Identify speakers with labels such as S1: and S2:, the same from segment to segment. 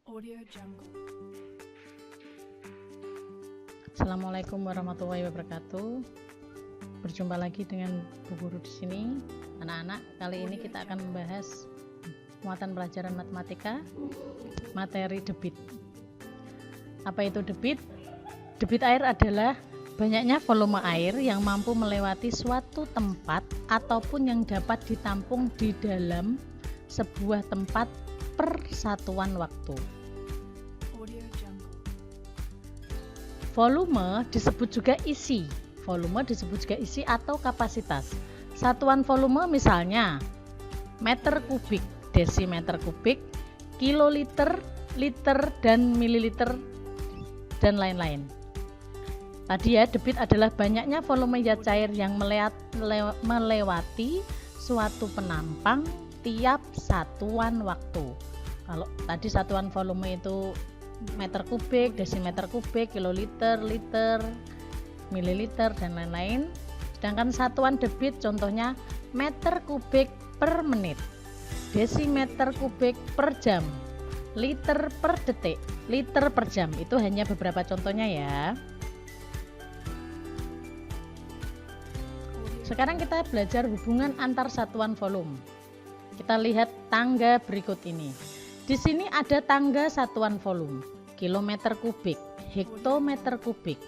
S1: Audio Jungle.
S2: Assalamualaikum warahmatullahi wabarakatuh. Berjumpa lagi dengan Bu Guru di sini. Anak-anak, kali ini kita akan membahas muatan pelajaran matematika materi debit. Apa itu debit? Debit air adalah banyaknya volume air yang mampu melewati suatu tempat ataupun yang dapat ditampung di dalam sebuah tempat per satuan waktu.
S1: Audio Jungle.
S2: Volume disebut juga isi. Volume disebut juga isi atau kapasitas. Satuan volume misalnya meter kubik, desimeter kubik, kiloliter, liter, dan mililiter, dan lain-lain. Tadi ya, debit adalah banyaknya volume zat cair yang melewati suatu penampang tiap satuan waktu. Kalau tadi satuan volume itu meter kubik, desimeter kubik, kiloliter, liter, mililiter, dan lain-lain. Sedangkan satuan debit contohnya meter kubik per menit, desimeter kubik per jam, liter per detik, liter per jam. Itu hanya beberapa contohnya ya. Sekarang kita belajar hubungan antar satuan volume. Kita lihat tangga berikut ini. Di sini ada tangga satuan volume: kilometer kubik, hektometer kubik,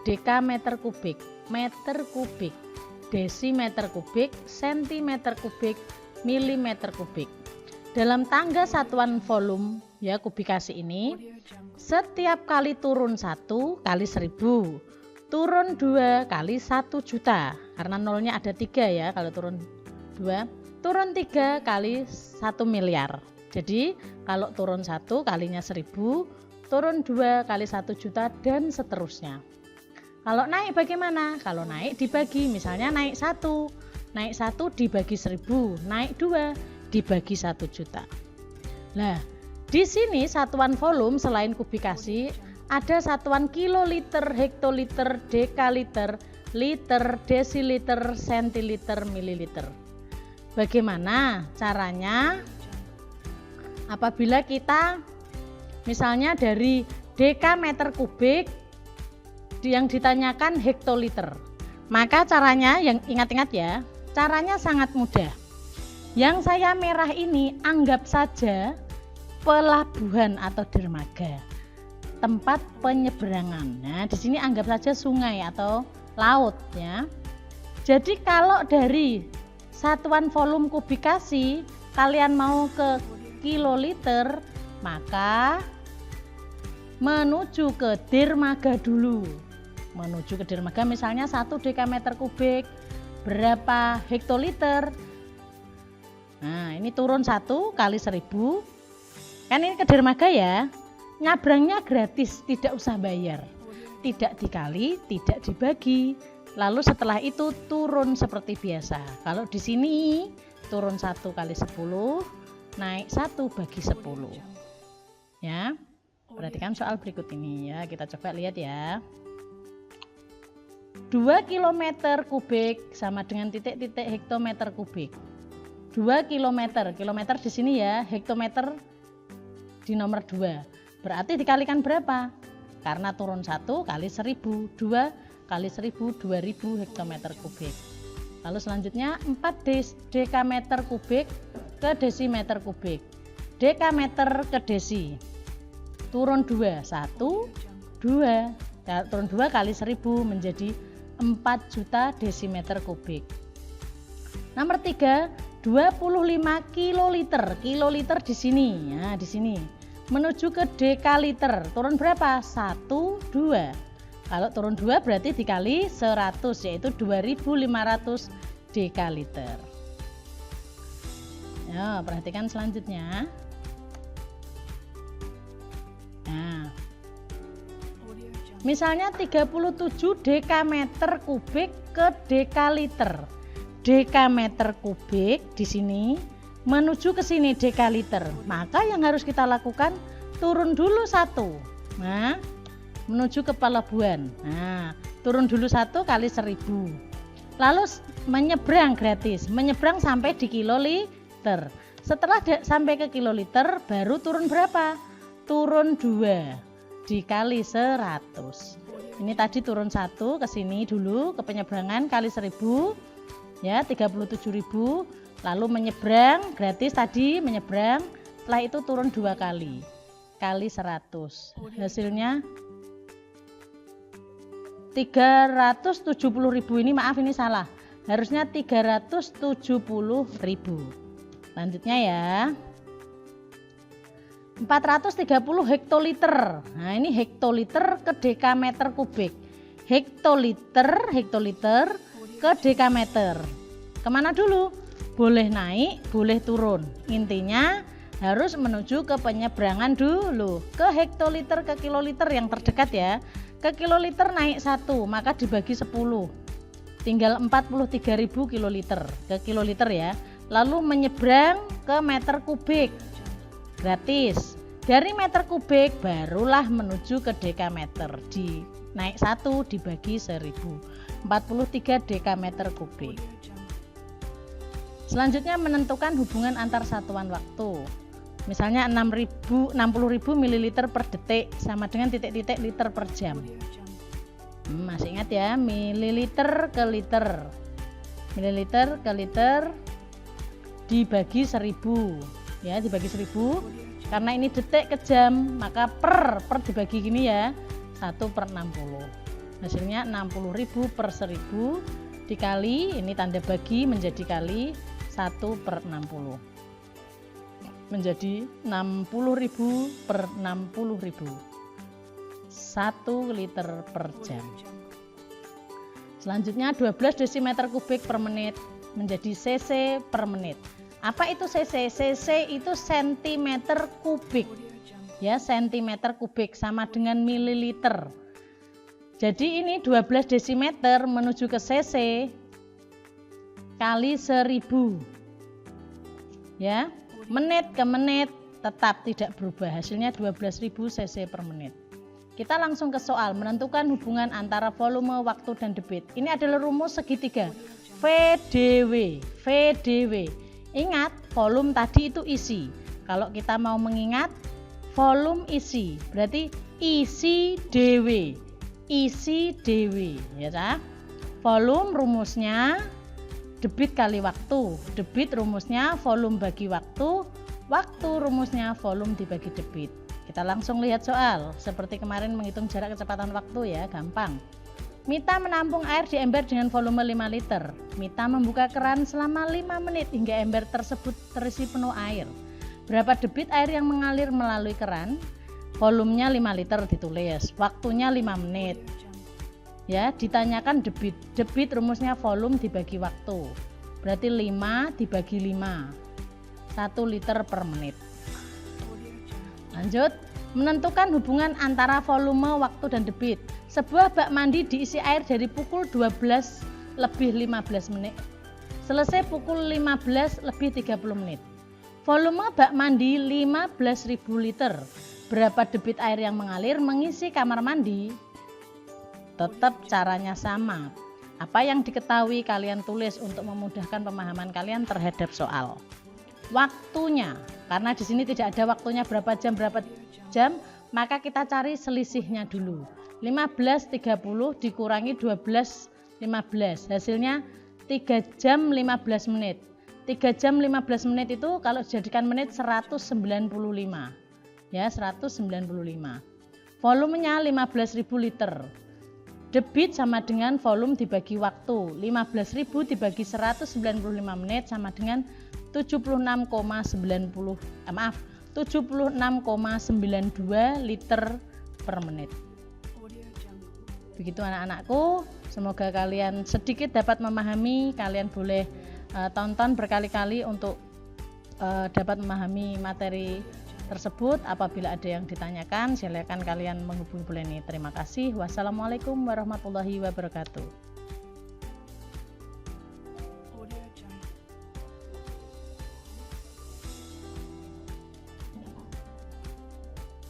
S2: dekameter kubik, meter kubik, desimeter kubik, sentimeter kubik, milimeter kubik. Dalam tangga satuan volume ya kubikasi ini, setiap kali turun 1 kali 1000, turun 2 kali 1 juta. Karena nolnya ada 3 ya, kalau turun 2, turun 3 kali 1 miliar. Jadi kalau turun 1 kalinya 1000, turun 2 kali 1 juta, dan seterusnya. Kalau naik bagaimana? Kalau naik dibagi, misalnya naik 1 dibagi 1000, naik 2 dibagi 1 juta. Nah, di sini satuan volume selain kubikasi ada satuan kiloliter, hektoliter, dekaliter, liter, desiliter, sentiliter, mililiter. Bagaimana caranya? Apabila kita misalnya dari dekameter kubik yang ditanyakan hektoliter, maka caranya, yang ingat-ingat ya, caranya sangat mudah. Yang saya merah ini anggap saja pelabuhan atau dermaga, tempat penyeberangan. Nah, di sini anggap saja sungai atau laut ya. Jadi kalau dari satuan volume kubikasi kalian mau ke kiloliter, maka menuju ke dermaga dulu. Menuju ke dermaga misalnya 1 dekameter kubik berapa hektoliter. Nah, ini turun 1 kali 1000. Kan ini ke dermaga ya. Nyabrangnya gratis, tidak usah bayar. Tidak dikali, tidak dibagi. Lalu setelah itu turun seperti biasa. Kalau di sini turun 1 kali 10, naik 1 bagi 10. Ya. Perhatikan soal berikut ini ya. Kita coba lihat ya. 2 kilometer kubik sama dengan titik-titik hektometer kubik. 2 kilometer. Kilometer di sini ya, hektometer di nomor 2. Berarti dikalikan berapa? Karena turun 1 kali 1000, 2 kali 1000, 2000 hektometer kubik. Lalu selanjutnya 4 dekameter kubik ke desimeter kubik. Dekameter ke desi. Turun 2, 1, 2. Turun 2 kali 1000 menjadi 4 juta desimeter kubik. Nomor 3, 25 kiloliter. Kiloliter di sini. Ya, di sini. Menuju ke dekaliter. Turun berapa? 1, 2. Kalau turun 2 berarti dikali 100, yaitu 2500 dekaliter. Ya, perhatikan selanjutnya. Nah, misalnya 37 dekameter kubik ke dekaliter. Dekameter kubik di sini menuju ke sini dekaliter. Maka yang harus kita lakukan, turun dulu 1. Nah, menuju ke pelabuhan. Nah, turun dulu 1 kali 1000. Lalu menyeberang gratis, menyeberang sampai di kiloliter. Setelah sampai ke kiloliter baru turun berapa? turun 2 dikali 100. Ini tadi turun 1 ke sini dulu ke penyeberangan kali 1000 ya 37.000, lalu menyeberang gratis tadi menyeberang, setelah itu turun 2 kali 100. Hasilnya 370.000. Ini maaf ini salah. Harusnya 370.000. Lanjutnya ya. 430 hektoliter. Nah, ini hektoliter ke dekameter kubik. Hektoliter ke dekameter. Kemana dulu? Boleh naik, boleh turun. Intinya harus menuju ke penyeberangan dulu. Ke hektoliter ke kiloliter yang terdekat ya. Ke kiloliter naik 1, maka dibagi 10. Tinggal 43.000 kiloliter ke kiloliter ya. Lalu menyeberang ke meter kubik. Gratis. Dari meter kubik barulah menuju ke dekameter. Naik 1 dibagi 1000. 43 dekameter kubik. Selanjutnya menentukan hubungan antar satuan waktu. Misalnya 60.000 ml per detik sama dengan titik-titik liter per jam. Masih ingat ya, mililiter ke liter. Mililiter ke liter dibagi 1000. Ya, dibagi 1000. Karena ini detik ke jam, maka per dibagi gini ya. 1/60. Hasilnya 60.000 per 1000 dikali, ini tanda bagi menjadi kali 1/60. Menjadi 60.000 per 60.000. 1 liter per jam. Selanjutnya 12 desimeter kubik per menit menjadi cc per menit. Apa itu cc? Cc itu sentimeter kubik. Ya, sentimeter kubik sama dengan mililiter. Jadi ini 12 desimeter menuju ke cc kali 1000. Ya, menit ke menit tetap tidak berubah. Hasilnya 12.000 cc per menit. Kita langsung ke soal menentukan hubungan antara volume, waktu, dan debit. Ini adalah rumus segitiga. VDW. Ingat, volume tadi itu isi. Kalau kita mau mengingat, volume isi. Berarti isi DW. Isi DW. Ya, tak? Volume rumusnya debit kali waktu. Debit rumusnya volume bagi waktu. Waktu rumusnya volume dibagi debit. Kita langsung lihat soal. Seperti kemarin menghitung jarak kecepatan waktu ya, gampang. Mita menampung air di ember dengan volume 5 liter. Mita membuka keran selama 5 menit hingga ember tersebut terisi penuh air. Berapa debit air yang mengalir melalui keran? Volumenya 5 liter ditulis. Waktunya 5 menit. Ya, ditanyakan debit. Debit rumusnya volume dibagi waktu. Berarti 5 dibagi 5. 1 liter per menit. Lanjut, menentukan hubungan antara volume, waktu, dan debit. Sebuah bak mandi diisi air dari pukul 12 lebih 15 menit. Selesai pukul 15 lebih 30 menit. Volume bak mandi 15.000 liter. Berapa debit air yang mengalir mengisi kamar mandi? Tetap caranya sama. Apa yang diketahui kalian tulis untuk memudahkan pemahaman kalian terhadap soal. Waktunya, karena di sini tidak ada waktunya berapa jam, maka kita cari selisihnya dulu. 15.30 dikurangi 12.15, hasilnya 3 jam 15 menit. 3 jam 15 menit itu kalau dijadikan menit 195. Ya, 195. Volumenya 15.000 liter. Debit sama dengan volume dibagi waktu. 15.000 dibagi 195 menit sama dengan 76,92 liter per menit. Begitu anak-anakku, semoga kalian sedikit dapat memahami. Kalian boleh tonton berkali-kali untuk dapat memahami materi tersebut. Apabila ada yang ditanyakan, silakan kalian menghubungi Bu Leni. Terima kasih. Wassalamualaikum warahmatullahi wabarakatuh.